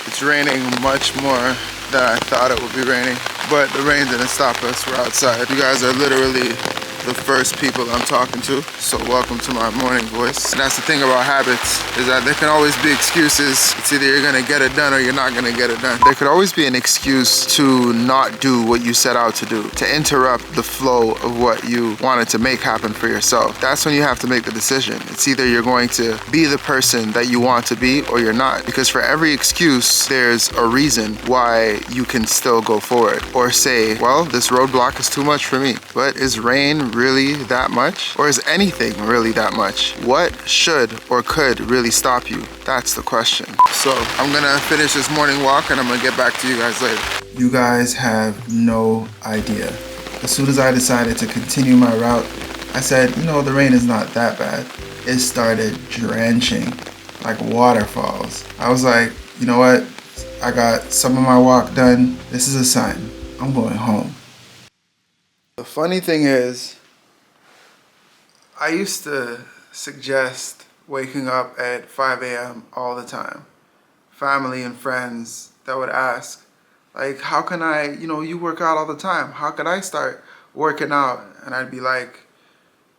It's raining much more than I thought it would be raining, but the rain didn't stop us. We're outside. You guys are literally the first people I'm talking to, so welcome to my morning voice. And that's the thing about habits, is that there can always be excuses. It's either you're gonna get it done or you're not gonna get it done. There could always be an excuse to not do what you set out to do, to interrupt the flow of what you wanted to make happen for yourself. That's when you have to make the decision. It's either you're going to be the person that you want to be or you're not. Because for every excuse, there's a reason why you can still go forward. Or say, well, this roadblock is too much for me. But is rain really that much? Or is anything really that much? What should or could really stop you? That's the question. So I'm gonna finish this morning walk and I'm gonna get back to you guys later. You guys have no idea. As soon as I decided to continue my route, I said, you know, the rain is not that bad. It started drenching like waterfalls. I was like, you know what? I got some of my walk done. This is a sign. I'm going home. The funny thing is, I used to suggest waking up at 5 a.m. all the time. Family and friends that would ask, like, how can I, you work out all the time. How can I start working out? And I'd be like,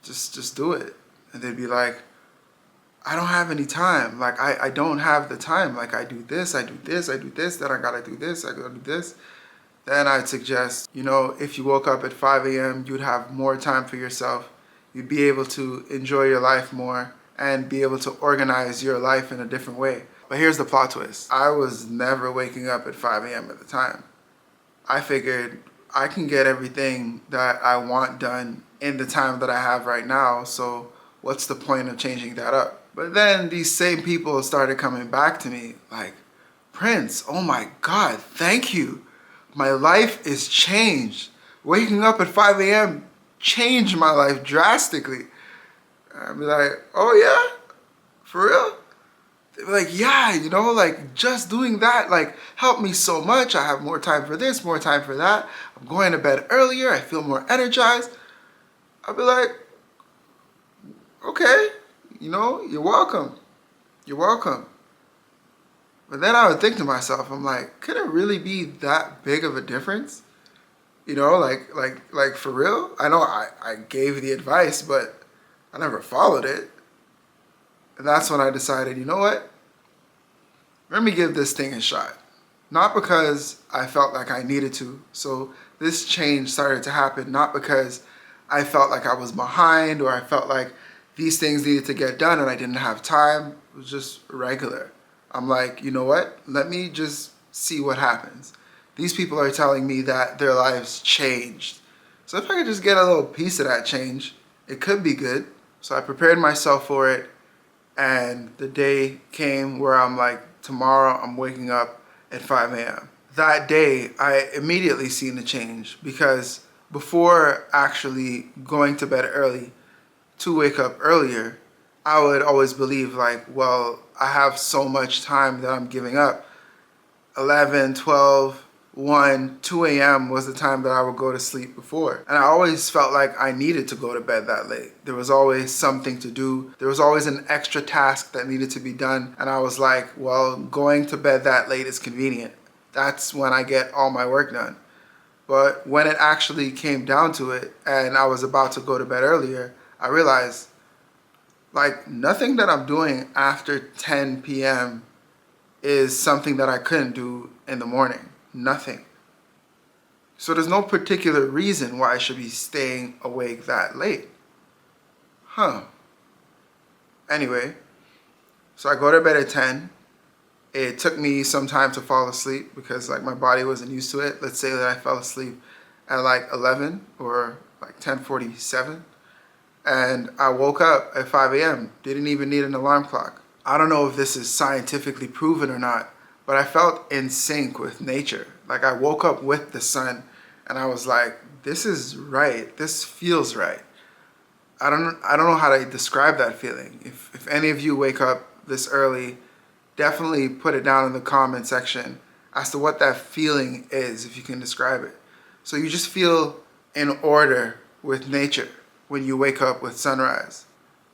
just do it. And they'd be like, I don't have any time. Like, I don't have the time. Like, I do this, I do this, I do this, then I gotta do this, I gotta do this. Then I'd suggest, if you woke up at 5 a.m., you'd have more time for yourself. You'd be able to enjoy your life more and be able to organize your life in a different way. But here's the plot twist. I was never waking up at 5 a.m. at the time. I figured I can get everything that I want done in the time that I have right now, so what's the point of changing that up? But then these same people started coming back to me like, Prince, oh my God, thank you. My life is changed. Waking up at 5 a.m. changed my life drastically. I'd be like, oh yeah? For real? They'd be like, yeah, like just doing that like helped me so much. I have more time for this, more time for that. I'm going to bed earlier. I feel more energized. I'd be like, okay, you're welcome. You're welcome. But then I would think to myself, I'm like, could it really be that big of a difference? Like for real? I know I gave the advice, but I never followed it. And that's when I decided, you know what? Let me give this thing a shot. Not because I felt like I needed to. So this change started to happen not because I felt like I was behind or I felt like these things needed to get done and I didn't have time. It was just regular. I'm like, you know what? Let me just see what happens. These people are telling me that their lives changed. So if I could just get a little piece of that change, it could be good. So I prepared myself for it. And the day came where I'm like, tomorrow I'm waking up at 5 a.m. That day, I immediately seen the change because before actually going to bed early to wake up earlier, I would always believe like, well, I have so much time that I'm giving up. 11, 12, 1, 2 a.m. was the time that I would go to sleep before. And I always felt like I needed to go to bed that late. There was always something to do. There was always an extra task that needed to be done. And I was like, well, going to bed that late is convenient. That's when I get all my work done. But when it actually came down to it and I was about to go to bed earlier, I realized like nothing that I'm doing after 10 p.m. is something that I couldn't do in the morning. Nothing. So there's no particular reason why I should be staying awake that late. Anyway, so I go to bed at 10. It took me some time to fall asleep because like my body wasn't used to it. Let's say that I fell asleep at like 11 or like 10:47. And I woke up at 5 a.m. Didn't even need an alarm clock. I don't know if this is scientifically proven or not, but I felt in sync with nature. Like I woke up with the sun and I was like, this is right. This feels right. I don't know how to describe that feeling. If any of you wake up this early, definitely put it down in the comment section as to what that feeling is, if you can describe it. So you just feel in order with nature when you wake up with sunrise.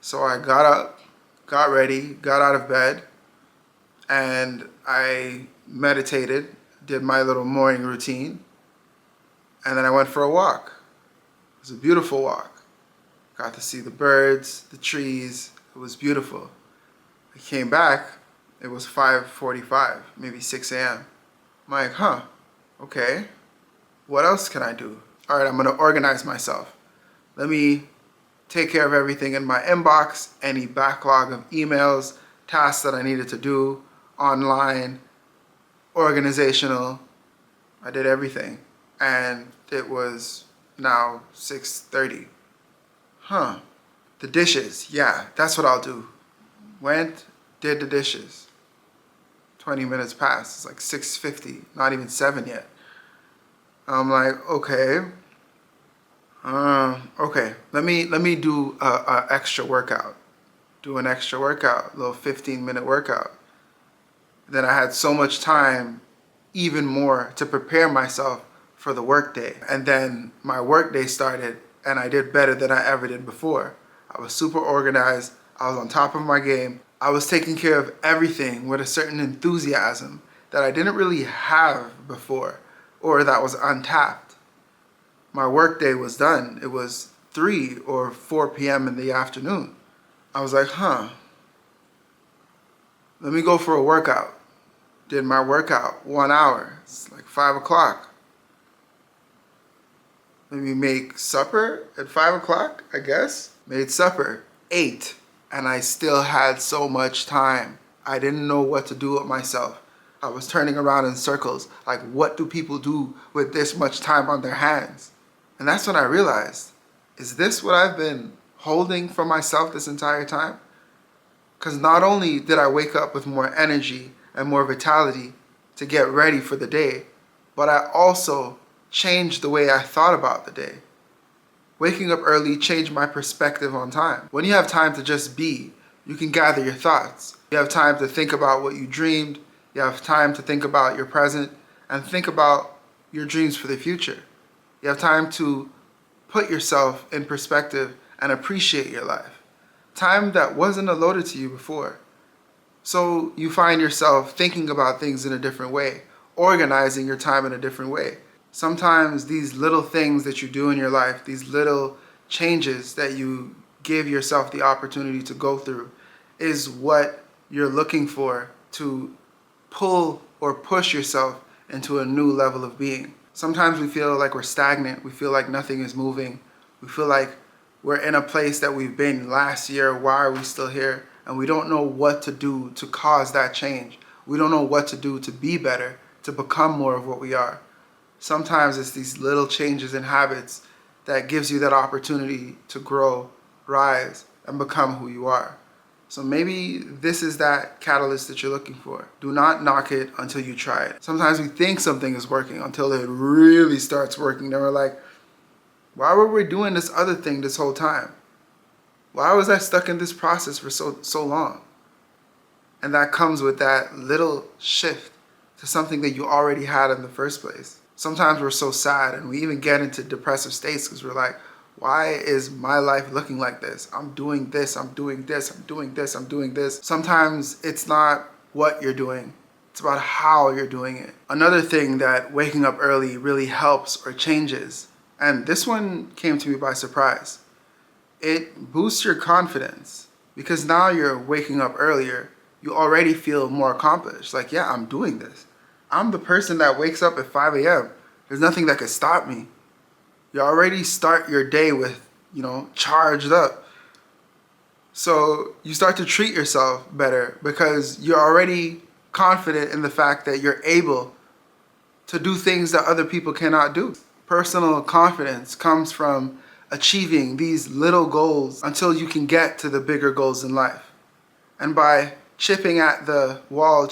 So I got up, got ready, got out of bed, and I meditated, did my little morning routine, and then I went for a walk. It was a beautiful walk. Got to see the birds, the trees. It was beautiful. I came back, it was 5:45, maybe 6 a.m. I'm like, okay, what else can I do? All right, I'm gonna organize myself. Let me take care of everything in my inbox, any backlog of emails, tasks that I needed to do, online, organizational. I did everything. And it was now 6:30. The dishes, yeah, that's what I'll do. Went, did the dishes. 20 minutes passed, it's like 6:50, not even 7 yet. I'm like, okay, let me do a extra workout. Do an extra workout, a little 15-minute workout. Then I had so much time, even more, to prepare myself for the workday. And then my workday started, and I did better than I ever did before. I was super organized. I was on top of my game. I was taking care of everything with a certain enthusiasm that I didn't really have before, or that was untapped. My workday was done. It was 3 or 4 p.m. in the afternoon. I was like, let me go for a workout. Did my workout, 1 hour. It's like 5 o'clock. Let me make supper at 5 o'clock, I guess. Made supper, 8. And I still had so much time. I didn't know what to do with myself. I was turning around in circles. Like, what do people do with this much time on their hands? And that's when I realized, is this what I've been holding for myself this entire time? Because not only did I wake up with more energy and more vitality to get ready for the day, but I also changed the way I thought about the day. Waking up early changed my perspective on time. When you have time to just be, you can gather your thoughts. You have time to think about what you dreamed. You have time to think about your present and think about your dreams for the future. You have time to put yourself in perspective and appreciate your life. Time that wasn't allotted to you before. So you find yourself thinking about things in a different way, organizing your time in a different way. Sometimes these little things that you do in your life, these little changes that you give yourself the opportunity to go through, is what you're looking for to pull or push yourself into a new level of being. Sometimes we feel like we're stagnant. We feel like nothing is moving. We feel like we're in a place that we've been last year. Why are we still here? And we don't know what to do to cause that change. We don't know what to do to be better, to become more of what we are. Sometimes it's these little changes in habits that gives you that opportunity to grow, rise, and become who you are. So maybe this is that catalyst that you're looking for. Do not knock it until you try it. Sometimes we think something is working until it really starts working. Then we're like, why were we doing this other thing this whole time? Why was I stuck in this process for so long? And that comes with that little shift to something that you already had in the first place. Sometimes we're so sad and we even get into depressive states because we're like, why is my life looking like this? I'm doing this, I'm doing this, I'm doing this, I'm doing this. Sometimes it's not what you're doing. It's about how you're doing it. Another thing that waking up early really helps or changes, and this one came to me by surprise. It boosts your confidence because now you're waking up earlier. You already feel more accomplished. Like, yeah, I'm doing this. I'm the person that wakes up at 5 a.m. There's nothing that could stop me. You already start your day with, charged up. So you start to treat yourself better because you're already confident in the fact that you're able to do things that other people cannot do. Personal confidence comes from achieving these little goals until you can get to the bigger goals in life. And by chipping at the wall,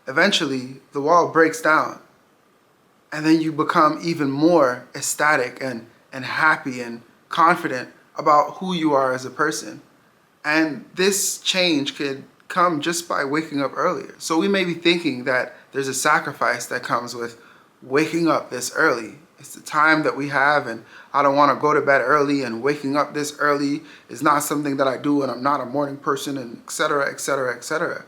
eventually the wall breaks down. And then you become even more ecstatic and happy and confident about who you are as a person. And this change could come just by waking up earlier. So we may be thinking that there's a sacrifice that comes with waking up this early. It's the time that we have, and I don't want to go to bed early, and waking up this early is not something that I do, and I'm not a morning person, and et cetera, et cetera, et cetera.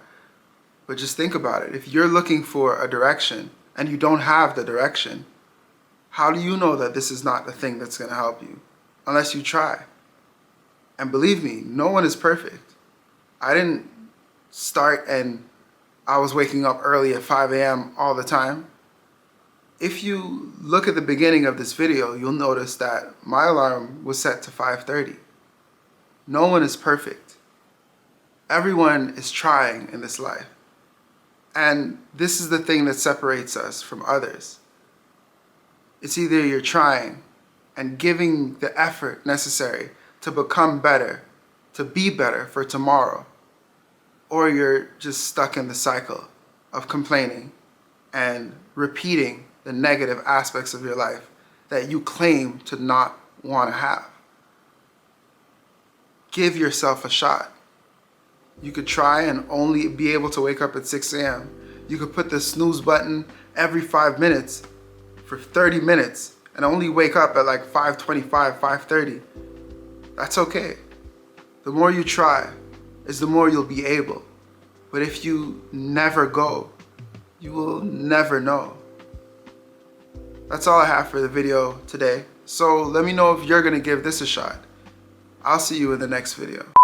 But just think about it. If you're looking for a direction and you don't have the direction, how do you know that this is not the thing that's going to help you? Unless you try. And believe me, no one is perfect. I didn't start and I was waking up early at 5 a.m. all the time. If you look at the beginning of this video, you'll notice that my alarm was set to 5:30. No one is perfect. Everyone is trying in this life. And this is the thing that separates us from others. It's either you're trying and giving the effort necessary to become better, to be better for tomorrow, or you're just stuck in the cycle of complaining and repeating the negative aspects of your life that you claim to not want to have. Give yourself a shot. You could try and only be able to wake up at 6 a.m. You could put the snooze button every 5 minutes for 30 minutes and only wake up at like 5:25, 5:30. That's okay. The more you try is the more you'll be able. But if you never go, you will never know. That's all I have for the video today. So let me know if you're gonna give this a shot. I'll see you in the next video.